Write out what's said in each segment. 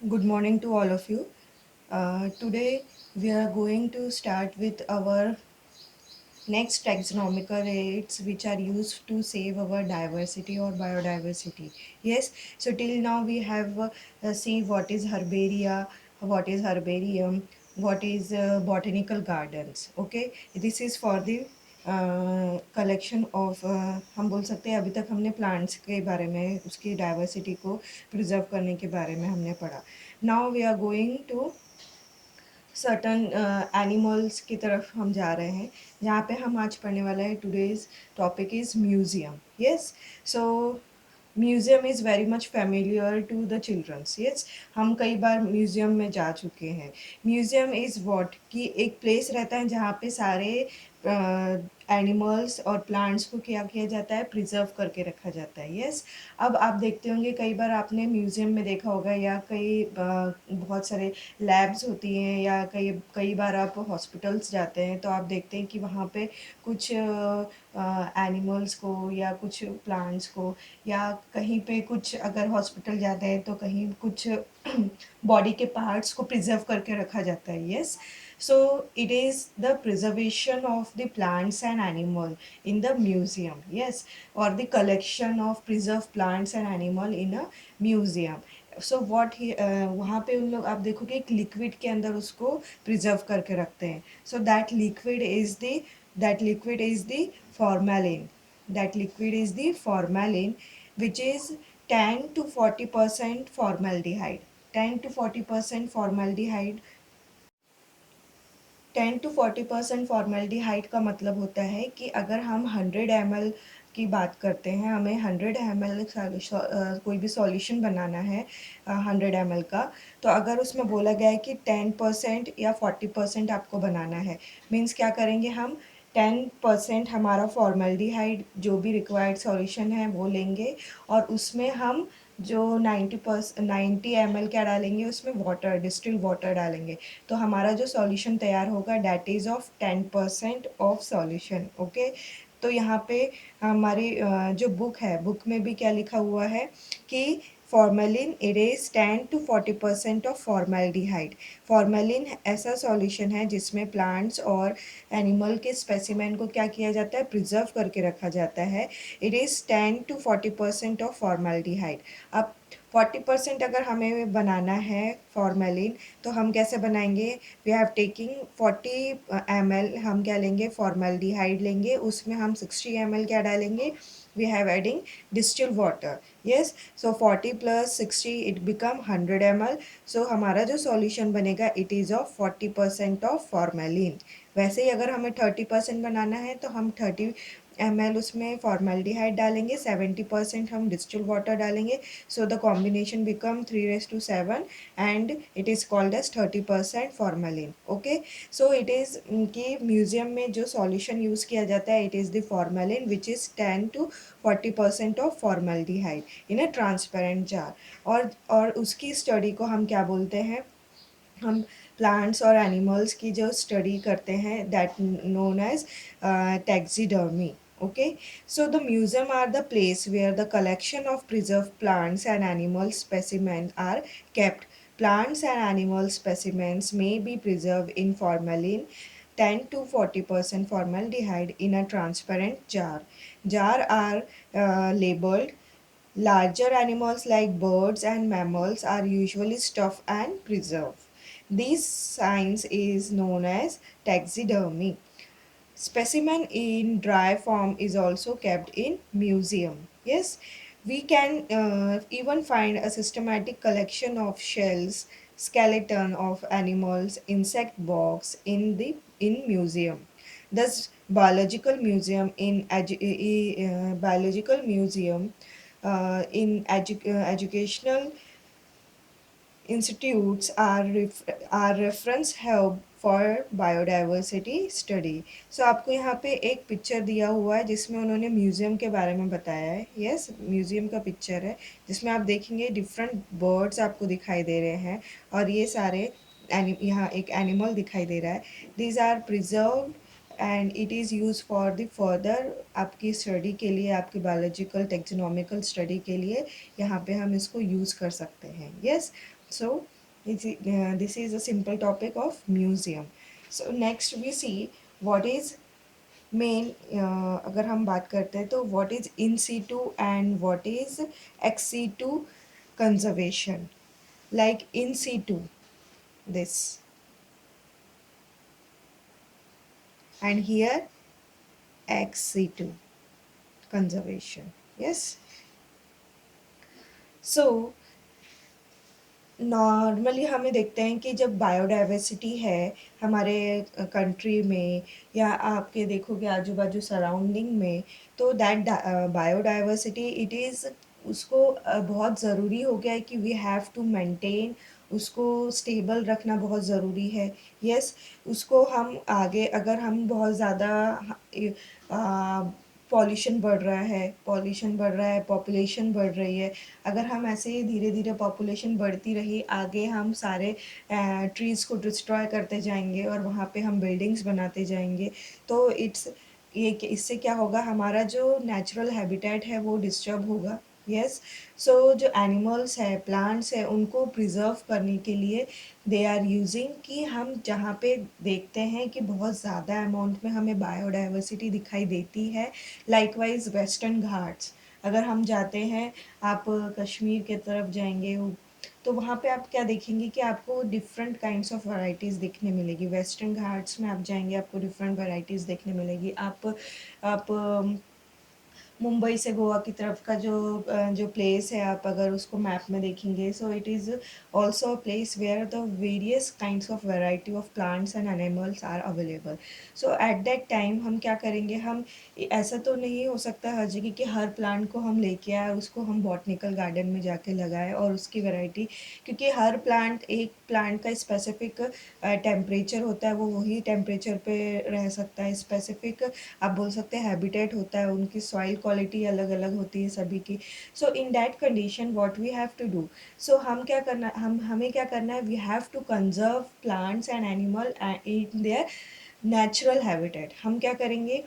Good morning to all of you. Today we are going to start with our next taxonomical rates which are used to save our diversity or biodiversity. Yes, so till now we have seen what is herbaria, what is herbarium, what is botanical gardens. Okay, this is for the collection of हम बोल सकते हैं अभी तक हमने plants के बारे में उसकी डाइवर्सिटी को प्रिजर्व करने के बारे में हमने पढ़ा. Now we are going to certain animals की तरफ हम जा रहे हैं जहाँ पे हम आज पढ़ने वाला है. Today's topic is museum. Yes, so museum is very much familiar to the childrens. Yes, हम कई बार म्यूज़ियम में जा चुके हैं. म्यूज़ियम इज़ व्हाट कि एक प्लेस रहता है जहाँ पे सारे एनिमल्स और प्लांट्स को क्या किया जाता है, प्रिजर्व करके रखा जाता है. यस, अब आप देखते होंगे कई बार आपने म्यूज़ियम में देखा होगा या कई बहुत सारे लैब्स होती हैं या कई कई बार आप हॉस्पिटल्स जाते हैं तो आप देखते हैं कि वहाँ पे कुछ एनिमल्स को या कुछ प्लांट्स को या कहीं पे कुछ अगर हॉस्पिटल जाते हैं तो कहीं कुछ बॉडी के पार्ट्स को प्रिजर्व करके रखा जाता है. Yes, so it is the preservation of the plants and animal in the museum. Yes, or the collection of preserved plants and animal in a museum. So what he वहाँ पे उन लोग आप देखोगे एक लिक्विड के अंदर उसको प्रिजर्व करके रखते हैं. So that liquid is the formalin. That liquid is the formalin which is 10 to 40% formaldehyde. 10 to 40% formaldehyde. 10 to 40% formaldehyde का मतलब होता है कि अगर हम 100 ml की बात करते हैं, हमें 100 ml कोई भी सॉल्यूशन बनाना है 100 ml का, तो अगर उसमें बोला गया है कि 10% या 40% आपको बनाना है, मीन्स क्या करेंगे हम 10% हमारा फॉर्मेल्डिहाइड जो भी रिक्वायर्ड सॉल्यूशन है वो लेंगे और उसमें हम जो 90 ml क्या डालेंगे, उसमें वाटर, डिस्टिल्ड वाटर डालेंगे. तो हमारा जो सॉल्यूशन तैयार होगा that is of 10% of solution. Okay, तो यहाँ पे हमारी जो बुक है, बुक में भी क्या लिखा हुआ है कि formalin erase 10 to 40% of formaldehyde. Formalin ऐसा सॉल्यूशन है जिसमें प्लांट्स और एनिमल के स्पेसिमेन को क्या किया जाता है, प्रिजर्व करके रखा जाता है. It is 10 to 40% of formaldehyde. अब 40% अगर हमें बनाना है फॉर्मेलिन तो हम कैसे बनाएंगे, वी हैव टेकिंग 40 ml हम क्या लेंगे, फॉर्मेल्डिहाइड लेंगे, उसमें हम 60 ml क्या डालेंगे, we have adding distilled water. Yes, so 40 + 60 it become 100 ml. So हमारा जो सॉल्यूशन बनेगा it is of 40% of formalin. वैसे ही अगर हमें 30% बनाना है तो हम 30 ml उसमें फॉर्मेल्डिहाइड डालेंगे, 70% हम डिस्टिल्ड वाटर डालेंगे. So the combination become 3:7 and it is called as 30% formalin. Okay, so it is कि म्यूजियम में जो सॉल्यूशन यूज़ किया जाता है it is the formalin which is 10 to 40% of formaldehyde in a transparent jar. और उसकी study को हम क्या बोलते हैं, हम प्लांट्स और एनिमल्स की जो स्टडी करते हैं that known as taxidermy. Okay, so the museum are the place where the collection of preserved plants and animal specimens are kept. Plants and animal specimens may be preserved in formalin 10 to 40% formaldehyde in a transparent jar. Jar are labeled. Larger animals like birds and mammals are usually stuffed and preserved. This science is known as taxidermy. Specimen in dry form is also kept in museum. Yes, we can even find a systematic collection of shells, skeleton of animals, insect box in museum. Thus, biological museum educational institutes are reference hub for biodiversity study. So आपको यहाँ पे एक picture दिया हुआ है जिसमें उन्होंने museum के बारे में बताया है. यस, म्यूज़ियम का पिक्चर है जिसमें आप देखेंगे डिफरेंट बर्ड्स आपको दिखाई दे रहे हैं और ये सारे यहाँ एक एनिमल दिखाई दे रहा है. These are preserve and it is use for the further आपकी स्टडी के लिए, आपकी बायोलॉजिकल टेक्सोनॉमिकल स्टडी के लिए यहाँ पे हम इसको यूज़ कर सकते हैं. Yes, so This is a simple topic of museum. So next we see what is main, अगर हम बात करते हैं तो what is in situ and what is ex situ conservation. Like in situ this, and here ex situ conservation. Yes. So normally हमें देखते हैं कि जब बायोडाइवर्सिटी है हमारे कंट्री में, या आपके देखोगे आजू बाजू सराउंडिंग में, तो दैट बायोडाइवर्सिटी इट इज़, उसको बहुत ज़रूरी हो गया है कि वी हैव टू मेंटेन, उसको स्टेबल रखना बहुत ज़रूरी है. यस. उसको हम आगे, अगर हम बहुत ज़्यादा पॉल्यूशन बढ़ रहा है, पॉपुलेशन बढ़ रही है, अगर हम ऐसे ही धीरे धीरे पॉपुलेशन बढ़ती रही, आगे हम सारे ट्रीज़ को डिस्ट्रॉय करते जाएंगे और वहाँ पे हम बिल्डिंग्स बनाते जाएंगे, तो इससे क्या होगा, हमारा जो नेचुरल हैबिटेट है वो डिस्टर्ब होगा. यस. सो जो एनिमल्स है, प्लांट्स है, उनको प्रिजर्व करने के लिए दे आर यूजिंग, कि हम जहाँ पे देखते हैं कि बहुत ज़्यादा अमाउंट में हमें बायोडाइवर्सिटी दिखाई देती है, लाइकवाइज वेस्टर्न घाट्स, अगर हम जाते हैं, आप कश्मीर के तरफ जाएंगे तो वहाँ पे आप क्या देखेंगे कि आपको डिफरेंट काइंड्स ऑफ वैरायटीज़ देखने मिलेगी. वेस्टर्न घाट्स में आप जाएंगे, आपको डिफरेंट वैरायटीज़ देखने मिलेगी. आप मुंबई से गोवा की तरफ का जो प्लेस है, आप अगर उसको मैप में देखेंगे, so it is also a place where the various kinds of variety of plants and animals are available. So at that time हम क्या करेंगे, हम ऐसा तो नहीं हो सकता हर जगह कि हर प्लांट को हम लेके आए और उसको हम बॉटनिकल गार्डन में जाके लगाए और उसकी वैरायटी, क्योंकि हर प्लांट, एक प्लांट का स्पेसिफिक टेम्परेचर होता है, वो वही टेम्परेचर पे रह सकता है. स्पेसिफिक आप बोल सकते हैं हैबिटेट होता है, उनकी सॉइल क्वालिटी अलग अलग होती है सभी की. So in that condition what we have to do, so हमें क्या करना है, we have to conserve plants and animal in their natural habitat. हम क्या करेंगे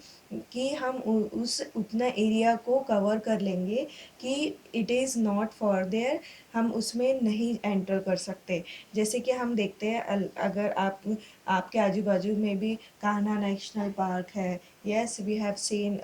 कि हम उस उतना एरिया को कवर कर लेंगे कि it is not for their, हम उसमें नहीं एंटर कर सकते. जैसे कि हम देखते हैं, अगर आपके आजू बाजू में भी कान्हा नेशनल पार्क है. यस, वी हैव सीन,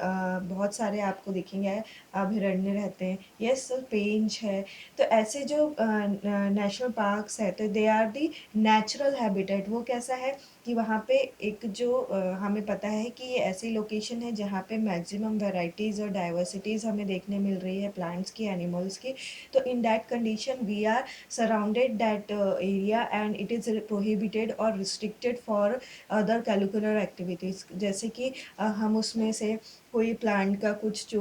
बहुत सारे आपको दिखेंगे अभयारण्य रहते हैं. यस, पेंच है. तो ऐसे जो नेशनल पार्क्स है, तो they are the natural habitat. वो कैसा है कि वहाँ पे एक जो हमें पता है कि ये ऐसी लोकेशन है जहाँ पे मैक्सिमम वैरायटीज़ और डाइवर्सिटीज़ हमें देखने मिल रही है, प्लांट्स की, एनिमल्स की. तो in that condition we are surrounded that area and it is prohibited और restricted for other curricular activities. जैसे कि हम उसमें से कोई प्लांट का कुछ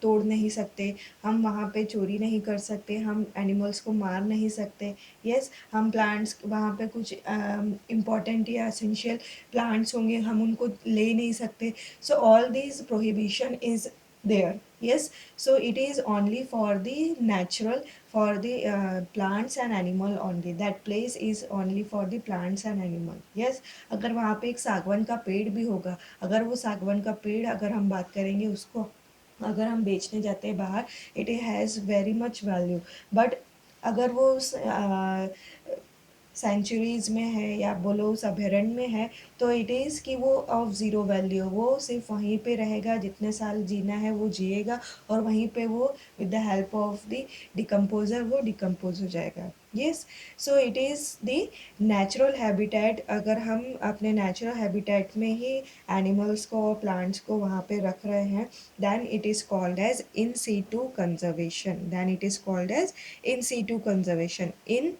तोड़ नहीं सकते, हम वहाँ पे चोरी नहीं कर सकते, हम एनिमल्स को मार नहीं सकते. यस. हम प्लांट्स, वहाँ पे कुछ इम्पॉर्टेंट या एसेंशियल प्लांट्स होंगे, हम उनको ले नहीं सकते. So all these prohibition is there. Yes. So it is only for the natural, for the plants and animal only. That place is only for the plants and animal. Yes. अगर वहाँ पे एक सागवान का पेड़ भी होगा, अगर वो सागवान का पेड़, अगर हम बात करेंगे उसको, अगर हम बेचने जाते हैं बाहर, it has very much value. But अगर वो उस सेंचुरीज़ में है, या बोलो उस अभयारण्य में है, तो इट इज़ कि वो ऑफ ज़ीरो वैल्यू, वो सिर्फ वहीं पे रहेगा, जितने साल जीना है वो जिएगा, और वहीं पे वो with the help of the decomposer वो डिकम्पोज हो जाएगा. Yes. So it is the natural habitat. अगर हम अपने नेचुरल हैबिटेट में ही एनिमल्स को और प्लांट्स को वहाँ पे रख रहे हैं, then it is called as in situ conservation. Then it is called as in situ conservation. In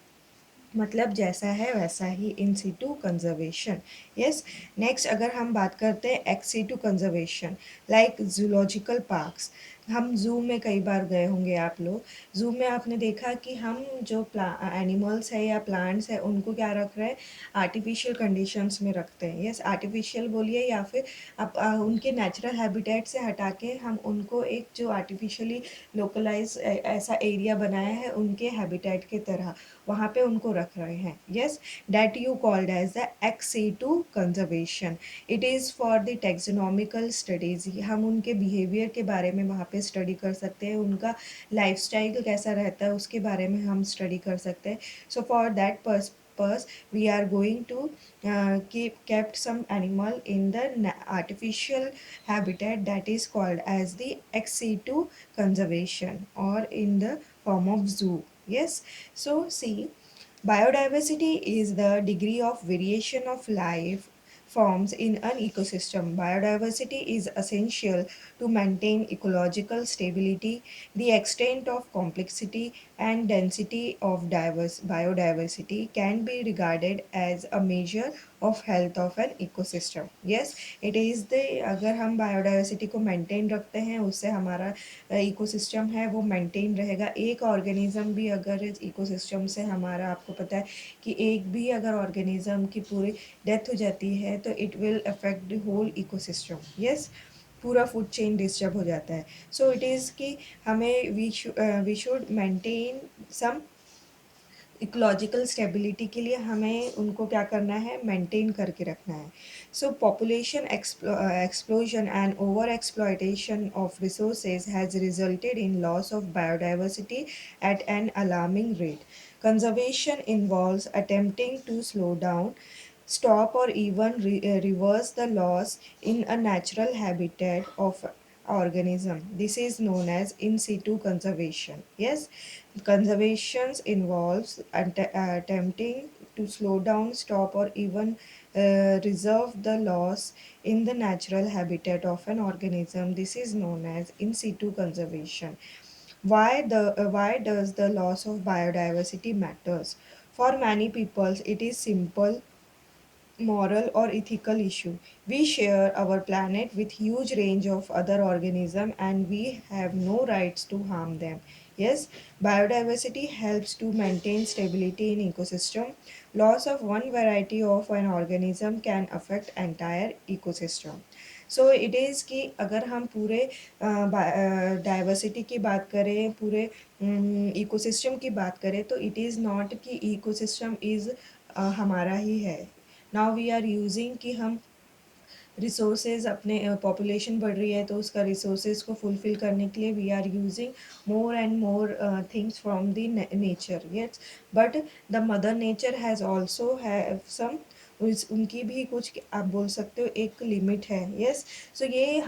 मतलब जैसा है वैसा ही, in situ conservation. Yes. Next अगर हम बात करते हैं ex situ conservation, like zoological parks. हम ज़ू में कई बार गए होंगे आप लोग. ज़ू में आपने देखा कि हम जो एनिमल्स है या प्लांट्स है, उनको क्या रख रहे हैं, आर्टिफिशियल कंडीशंस में रखते हैं. यस. आर्टिफिशियल बोलिए या फिर आप उनके नेचुरल हैबिटेट से हटा के हम उनको एक जो आर्टिफिशियली लोकलाइज ऐसा एरिया बनाया है उनके हैबिटेट के तरह, वहाँ पे उनको रख रहे हैं. Yes. That you called as the ex situ conservation. It is for the taxonomical studies. हम उनके बिहेवियर के बारे में वहाँ पे पे स्टडी कर सकते हैं, उनका लाइफस्टाइल कैसा रहता है उसके बारे में हम स्टडी कर सकते हैं. So for that purpose we are going to kept some animal in the artificial habitat that is called as the ex situ conservation or in the form of zoo. Yes, so see, biodiversity is the degree of variation of life forms in an ecosystem. Biodiversity is essential to maintain ecological stability. The extent of complexity and density of diverse biodiversity can be regarded as a measure of health of an ecosystem. Yes, it is the, अगर हम biodiversity को maintain रखते हैं उससे हमारा ecosystem है वो maintain रहेगा. एक ऑर्गेनिज्म भी अगर इस इकोसिस्टम से हमारा, आपको पता है कि एक भी अगर ऑर्गेनिज्म की पूरी डेथ हो जाती है तो it will affect the whole ecosystem. Yes, पूरा फूड चेन डिस्टर्ब हो जाता है. सो इट इज़ कि हमें we should maintain some ecological stability के लिए हमें उनको क्या करना है, मेंटेन करके रखना है. सो population explosion and over exploitation of resources has resulted in loss of biodiversity at an alarming rate. Conservation involves attempting to slow down, stop, or even reverse the loss in a natural habitat of organism. This is known as in situ conservation. Yes, conservation involves attempting to slow down, stop, or even reserve the loss in the natural habitat of an organism. This is known as in situ conservation. Why does the loss of biodiversity matters? For many people, it is simple moral or ethical issue. We share our planet with huge range of other organisms and we have no rights to harm them. Yes, biodiversity helps to maintain stability in ecosystem. Loss of one variety of an organism can affect entire ecosystem. So it is कि अगर हम पूरे diversity की बात करें, पूरे ecosystem की बात करें, तो इट इज़ नॉट कि इकोसिस्टम इज़ हमारा ही है. नाउ वी आर यूजिंग कि हम रिसोर्सेज अपने पॉपुलेशन बढ़ रही है तो उसका रिसोर्सेज को फुलफिल करने के लिए we are using more and more things from the nature. Yes, but the mother nature has also have some, उनकी भी कुछ आप बोल सकते हो एक लिमिट है. यस, सो ये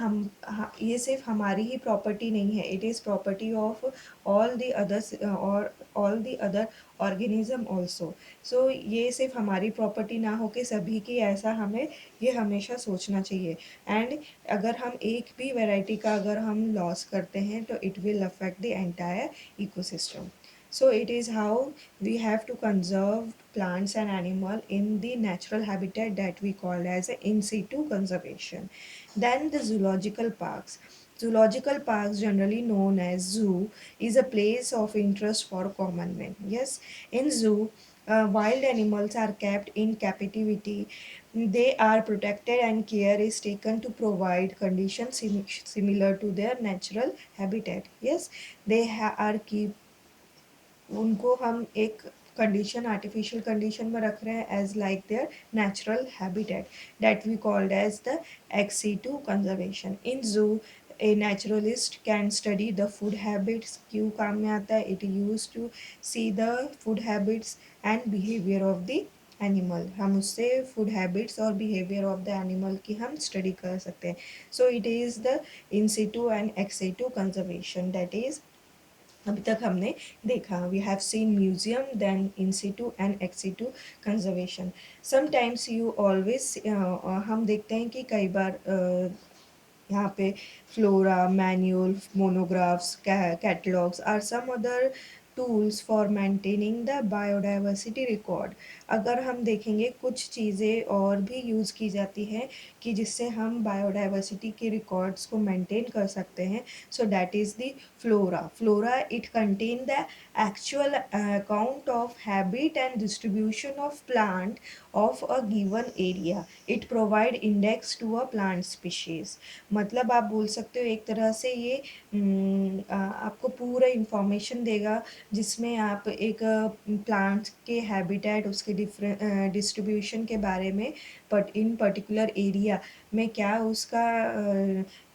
ये सिर्फ हमारी ही प्रॉपर्टी नहीं है, it is property of all the others और all the other organism also. So ये सिर्फ हमारी प्रॉपर्टी ना हो के सभी की, ऐसा हमें ये हमेशा सोचना चाहिए. एंड अगर हम एक भी वैरायटी का अगर हम लॉस करते हैं तो it will affect the entire ecosystem. So it is how we have to conserve plants and animal in the natural habitat that we call as a in situ conservation. Then the zoological parks. Zoological parks, generally known as zoo, is a place of interest for common men. Yes, in zoo, wild animals are kept in captivity. They are protected and care is taken to provide conditions similar to their natural habitat. Yes, they are keep, उनको हम एक condition, artificial condition में रख रहे हैं as like their natural habitat that we called as the ex situ conservation. In zoo, a naturalist can study the food habits. क्यों काम में आता है? It used to see the food habits and behavior of the animal. हम उससे food habits और behaviour of the animal की हम स्टडी कर सकते हैं. So it is the in situ and ex situ conservation that is अभी तक हमने देखा. We have seen museum, then in situ and ex situ conservation. Sometimes you always, हम देखते हैं कि कई बार यहाँ पे flora manual, monographs, catalogues are some other tools for maintaining the biodiversity record. अगर हम देखेंगे कुछ चीज़ें और भी यूज़ की जाती हैं कि जिससे हम बायोडाइवर्सिटी के रिकॉर्ड्स को मेंटेन कर सकते हैं. So that is the flora. Flora, it contain the actual account of habit and distribution of plant of a given area. It provide index to a plant species. मतलब आप बोल सकते हो एक तरह से ये आपको पूरा इंफॉर्मेशन देगा जिसमें आप एक प्लांट के हैबिटेट, उसके डिफरेंट डिस्ट्रीब्यूशन के बारे में, बट इन पर्टिकुलर एरिया में क्या उसका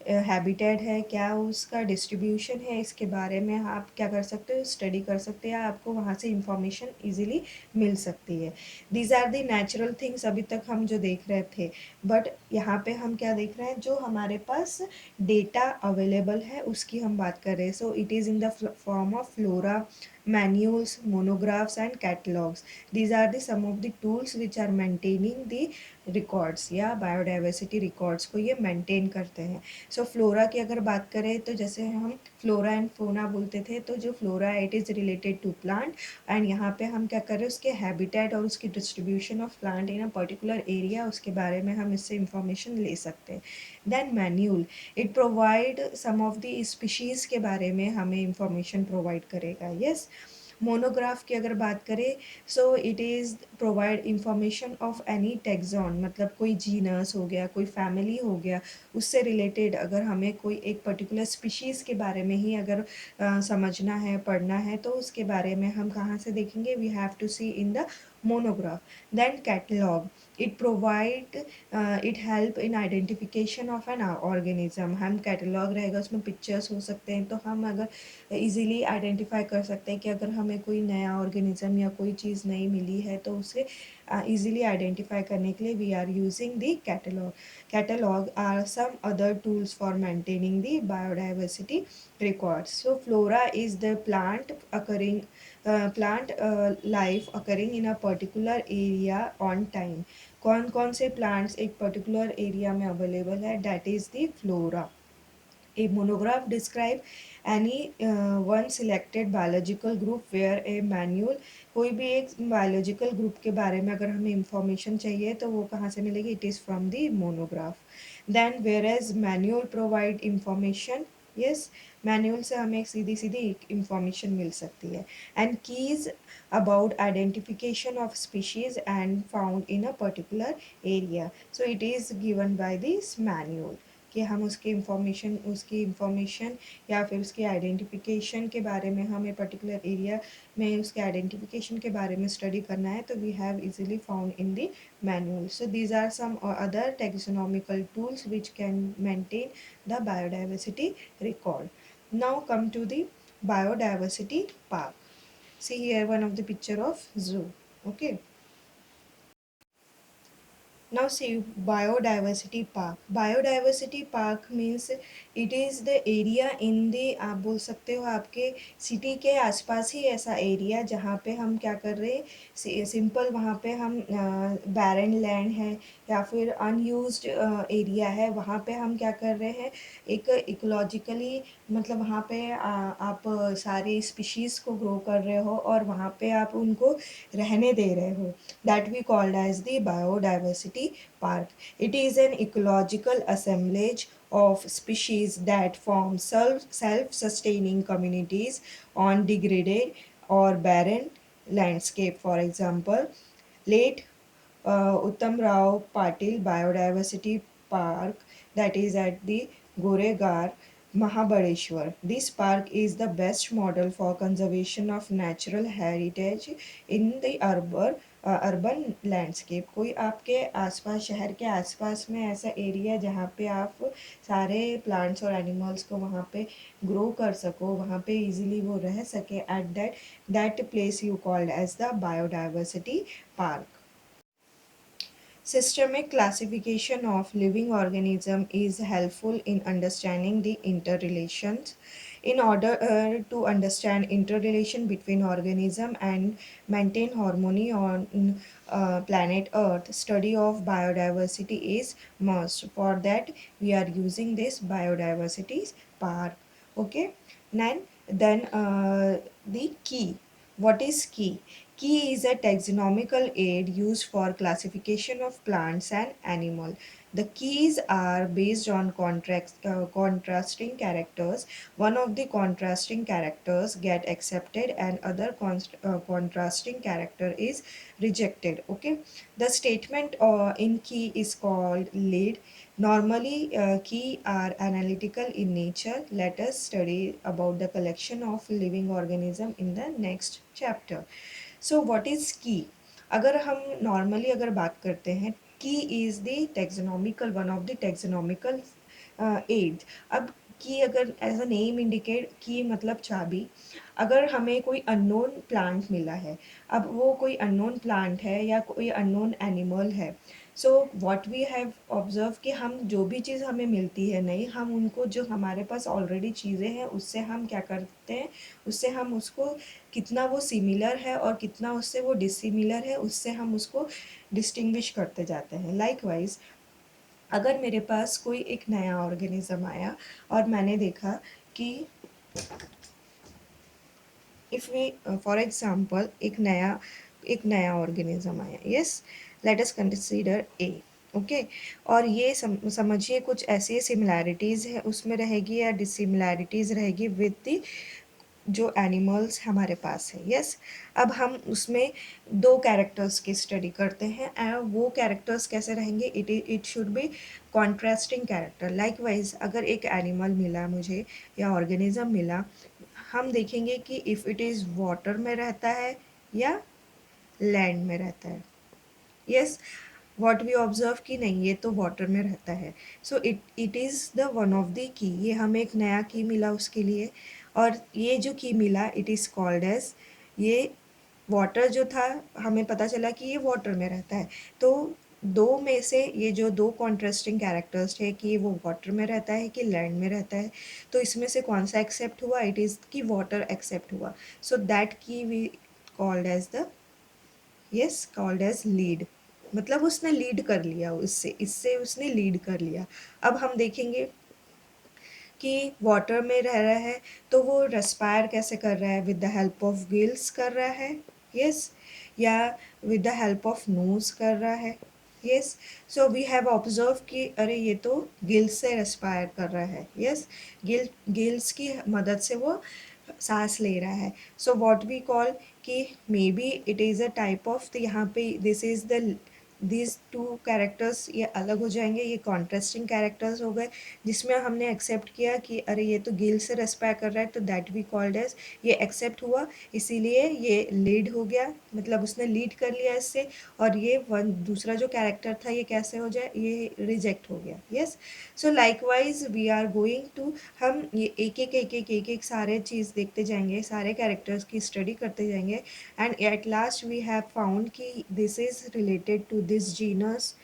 हैबिटेट है, क्या उसका डिस्ट्रीब्यूशन है, इसके बारे में आप क्या कर सकते हो, स्टडी कर सकते हैं, आपको वहाँ से इंफॉर्मेशन इजीली मिल सकती है। These are the natural things अभी तक हम जो देख रहे थे, बट यहाँ पे हम क्या देख रहे हैं, जो हमारे पास डेटा अवेलेबल है उसकी हम बात कर रहे हैं। So it is in the form of flora, manuals, monographs and catalogs. These are the some of the tools which are maintaining the records या biodiversity records को ये maintain करते हैं। सो फ्लोरा की अगर बात करें तो जैसे हम फ्लोरा एंड फोना बोलते थे, तो जो फ्लोरा है it is related to plant, and यहाँ पे हम क्या कर रहे हैं, उसके हैबिटेट और उसकी distribution of plant in a particular area, उसके बारे में हम इससे इंफॉर्मेशन ले सकते हैं। Then manual, it provide some of the species के बारे में हमें इंफॉर्मेशन प्रोवाइड करेगा। यस। मोनोग्राफ की अगर बात करें, so it is provide information of any taxon, मतलब कोई जीनस हो गया, कोई फैमिली हो गया, उससे रिलेटेड अगर हमें कोई एक पर्टिकुलर स्पीशीज़ के बारे में ही अगर समझना है, पढ़ना है, तो उसके बारे में हम कहाँ से देखेंगे, we have to see in the monograph. Then catalogue, it provide it help in identification of an organism. हम कैटलॉग रहेगा, उसमें पिक्चर्स हो सकते हैं, तो हम अगर इजीली आइडेंटिफाई कर सकते हैं कि अगर हमें कोई नया ऑर्गेनिज्म या कोई चीज़ नई मिली है, तो उसे इजीली आइडेंटिफाई करने के लिए we are using the catalogue. Catalog are some other tools for maintaining the biodiversity records. So flora is the plant life occurring in a particular area on time. कौन कौन से plants एक particular area में available है, that is the flora. A monograph describe any one selected biological group where a manual, कोई भी एक biological group के बारे में अगर हमें इंफॉर्मेशन चाहिए तो वो कहाँ से मिलेगी, it is from the monograph. Then where as manual provide information, yes, manual से हमें एक सीधी सीधी इंफॉर्मेशन मिल सकती है। And keys about identification of species and found in a particular area, so it is given by this manual, कि हम उसकी इंफॉर्मेशन या फिर उसकी आइडेंटिफिकेशन के बारे में, हमें पर्टिकुलर एरिया में उसके आइडेंटिफिकेशन के बारे में स्टडी करना है, तो we have easily found in the manual. So these are some other taxonomical tools which can maintain the biodiversity record. Now come to the biodiversity park. See here one of the picture of zoo. Okay. Now see biodiversity park. Biodiversity park means it is the area in the, आप बोल सकते हो आपके city के आसपास ही ऐसा area जहाँ पे हम क्या कर रहे हैं, सिंपल वहाँ पे हम बैरन लैंड है या फिर अनयूज्ड एरिया है, वहाँ पे हम क्या कर रहे हैं, एक इकोलॉजिकली, मतलब वहाँ पे आप सारी स्पीशीज़ को ग्रो कर रहे हो और वहाँ पे आप उनको रहने दे रहे हो, that we called as the biodiversity park. It is an ecological assemblage of species that form self-sustaining communities on degraded or barren landscape. For example, late Uttam Rao Patil Biodiversity Park, that is at the Goregar, Mahabaleshwar. This park is the best model for conservation of natural heritage in the urban landscape. कोई आपके आसपास, शहर के आसपास में ऐसा area जहाँ पे आप सारे प्लांट्स और एनिमल्स को वहाँ पे ग्रो कर सको, वहाँ पे इजीली वो रह सके, at that place you called as the biodiversity park. Systemic classification of living organism is helpful in understanding the interrelations. In order to understand interrelation between organism and maintain harmony on planet Earth, study of biodiversity is must. For that, we are using this biodiversity park. Okay, then the key. What is key? Key is a taxonomical aid used for classification of plants and animals. The keys are based on contrasting characters. One of the contrasting characters get accepted and other contrasting character is rejected. Okay. The statement in key is called lead. Normally, key are analytical in nature. Let us study about the collection of living organism in the next chapter. So what is की? अगर हम normally अगर बात करते हैं, की is the taxonomical, one of the taxonomical add. अब की अगर एज अ नेम इंडिकेट, की मतलब चाबी। अगर हमें कोई अननोन प्लांट मिला है, अब वो कोई अननोन प्लांट है या कोई अननोन एनिमल है, so what we have observe कि हम जो भी चीज़ हमें मिलती है नहीं, हम उनको जो हमारे पास ऑलरेडी चीज़ें हैं उससे हम क्या करते हैं, उससे हम उसको कितना वो सिमिलर है और कितना उससे वो डिसिमिलर है, उससे हम उसको डिस्टिंग्विश करते जाते हैं। लाइकवाइज अगर मेरे पास कोई एक नया ऑर्गेनिज्म आया और मैंने देखा कि इफ़ वी फॉर एग्जांपल एक नया ऑर्गेनिज्म आया, yes, let us consider a, okay. और ये समझिए कुछ ऐसी सिमिलैरिटीज़ है उसमें रहेगी या डिसिमिलैरिटीज़ रहेगी विद द जो एनिमल्स हमारे पास है, यस। अब हम उसमें दो कैरेक्टर्स की स्टडी करते हैं एंड वो कैरेक्टर्स कैसे रहेंगे, it should be contrasting character. Likewise अगर एक एनिमल मिला मुझे या ऑर्गेनिज्म मिला, हम देखेंगे कि इफ़ इट इज़ वाटर में रहता है या लैंड में रहता है, यस। व्हाट वी ऑब्जर्व कि नहीं ये तो वाटर में रहता है, so it is the one of the की, ये हमें एक नया की मिला उसके लिए। और ये जो की मिला इट इज़ कॉल्ड एज, ये वाटर जो था हमें पता चला कि ये वाटर में रहता है। तो दो में से ये जो दो कॉन्ट्रास्टिंग कैरेक्टर्स थे कि वो वाटर में रहता है कि लैंड में रहता है, तो इसमें से कौन सा एक्सेप्ट हुआ, इट इज़ कि वाटर एक्सेप्ट हुआ। सो दैट की we called as the, yes, called as lead. मतलब उसने लीड कर लिया, उससे इससे उसने लीड कर लिया। अब हम देखेंगे कि वाटर में रह रहा है तो वो रेस्पायर कैसे कर रहा है, with the help of gills कर रहा है, यस, या with the help of nose कर रहा है, yes. So we have observe कि अरे ये तो गिल्स से रेस्पायर कर रहा है, यस, गिल्स की मदद से वो सांस ले रहा है। सो व्हाट वी कॉल कि maybe it is a type of, तो यहाँ पे this is the, this two characters ये अलग हो जाएंगे, ये कॉन्ट्रास्टिंग कैरेक्टर्स हो गए, जिसमें हमने एक्सेप्ट किया कि अरे ये तो गिल से रेस्पायर कर रहा है, तो दैट वी कॉल्ड एज, ये एक्सेप्ट हुआ इसीलिए ये लीड हो गया, मतलब उसने लीड कर लिया इससे। और ये वन दूसरा जो कैरेक्टर था ये कैसे हो जाए, ये रिजेक्ट हो गया, yes. So likewise we are going to, हम ये एक एक सारे चीज़ देखते जाएंगे, सारे कैरेक्टर्स की स्टडी करते जाएंगे, and at last we have found कि this is related to this genus,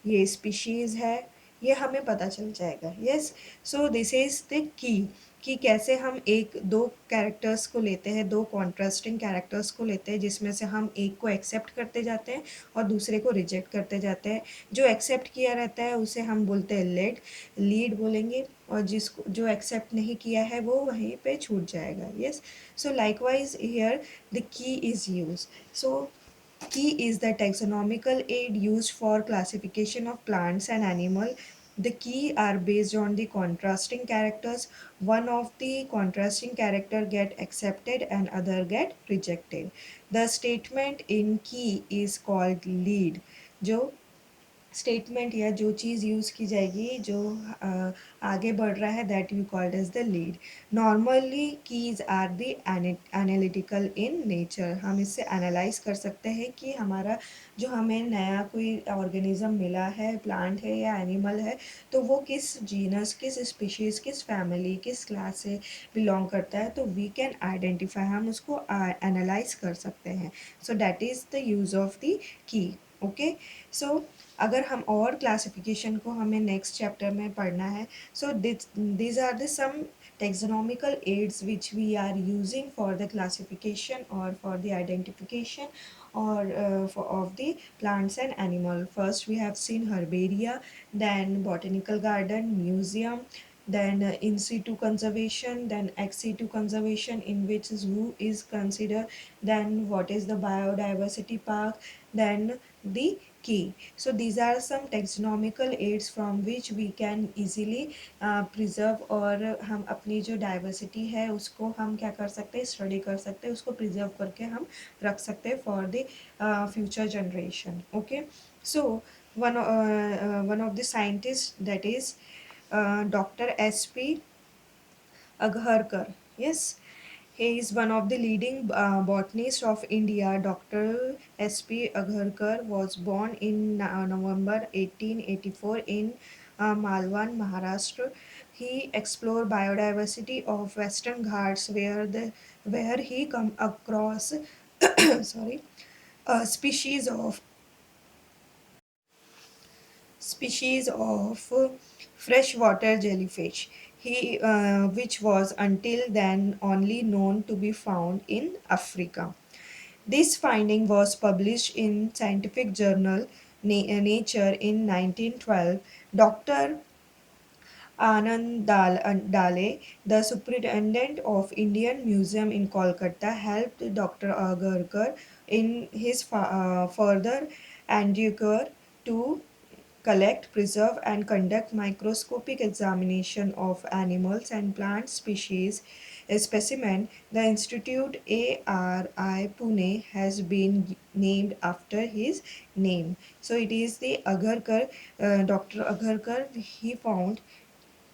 ये स्पीशीज़ है, ये हमें पता चल जाएगा, yes. So this is the key, कि कैसे हम एक दो कैरेक्टर्स को लेते हैं, दो कॉन्ट्रास्टिंग कैरेक्टर्स को लेते हैं जिसमें से हम एक को एक्सेप्ट करते जाते हैं और दूसरे को रिजेक्ट करते जाते हैं। जो एक्सेप्ट किया रहता है उसे हम बोलते हैं लीड बोलेंगे, और जिसको जो एक्सेप्ट नहीं किया है वो वहीं पे छूट जाएगा, yes. So likewise here the key is use. So Key is the taxonomical aid used for classification of plants and animal. The key are based on the contrasting characters. One of the contrasting character get accepted and other get rejected. The statement in key is called lead. जो statement या जो चीज़ use की जाएगी जो आगे बढ़ रहा है, that you called as the lead. Normally keys are the analytical in nature, हम इससे एनालाइज कर सकते हैं कि हमारा जो हमें नया कोई ऑर्गेनिज्म मिला है, प्लांट है या एनिमल है, तो वो किस जीनस, किस स्पीशीज़, किस फैमिली, किस क्लास से बिलोंग करता है, तो वी कैन आइडेंटिफाई, हम उसको एनालाइज कर सकते हैं। So that is the use of the key, okay. सो अगर हम और क्लासिफिकेशन को हमें नेक्स्ट चैप्टर में पढ़ना है, सो these are the some taxonomical aids which we are using for the classification or for the identification or of the plants and animal. First we have seen herbaria, then botanical garden, museum, then in situ conservation, then ex situ conservation in which zoo is considered, then what is the biodiversity park, then the key. So these are some taxonomical aids from which we can easily preserve, और हम अपनी जो diversity है उसको हम क्या कर सकते हैं, स्टडी कर सकते हैं, उसको प्रिजर्व करके हम रख सकते हैं for the future generation, okay. So one of the scientists, that is Dr. S.P. Agharkar, yes, he is one of the leading botanists of India. Dr. S.P. Agharkar was born in November 1884 in Malwan, Maharashtra. He explored biodiversity of Western Ghats, where he come across sorry a species of freshwater jellyfish, which was until then only known to be found in Africa. This finding was published in scientific journal Nature in 1912. Dr. Dale, the superintendent of Indian Museum in Kolkata, helped Dr. Agarkar in his further endeavor to collect, preserve, and conduct microscopic examination of animals and plant species. A specimen, the Institute ARI Pune, has been named after his name. So it is the Agarkar, Dr. Agarkar, he found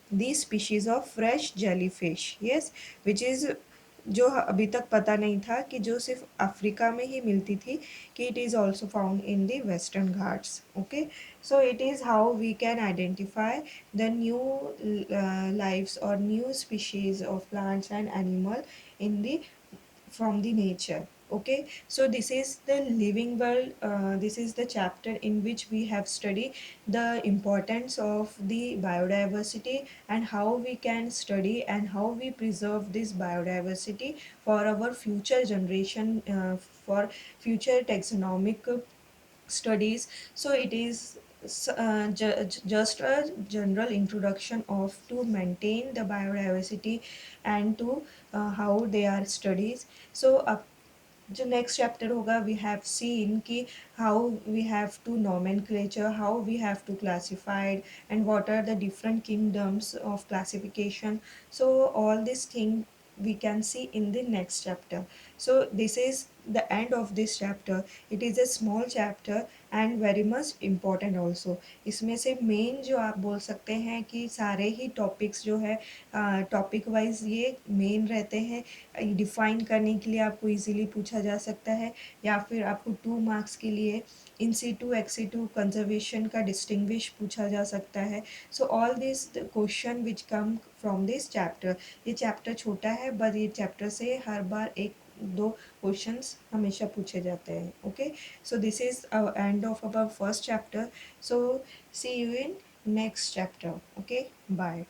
these species of fresh jellyfish, yes, which is जो अभी तक पता नहीं था कि जो सिर्फ Africa में ही मिलती थी कि it is also found in the western ghats. Okay, so it is how we can identify the new lives or new species of plants and animal in the from the nature. Okay, so this is the living world. This is the chapter in which we have studied the importance of the biodiversity and how we can study and how we preserve this biodiversity for our future generation, for future taxonomic studies. So it is just a general introduction of to maintain the biodiversity and to how they are studies. So जो next chapter होगा we have seen कि how we have to nomenclature, how we have to classified, and what are the different kingdoms of classification. So all this thing we can see in the next chapter. So this is the end of this chapter. It is a small chapter and very much important also. इसमें से main जो आप बोल सकते हैं कि सारे ही topics जो है टॉपिक वाइज ये मेन रहते हैं, डिफाइन करने के लिए आपको इजीली पूछा जा सकता है, या फिर आपको 2 मार्क्स के लिए इन situ ex situ कंजर्वेशन का डिस्टिंग्विश पूछा जा सकता है. So all this question which come from this chapter. ये चैप्टर छोटा है बट ये चैप्टर से हर बार एक दो क्वेश्चंस हमेशा पूछे जाते हैं. Okay, so this is end of our first chapter. So see you in next chapter. Okay, bye.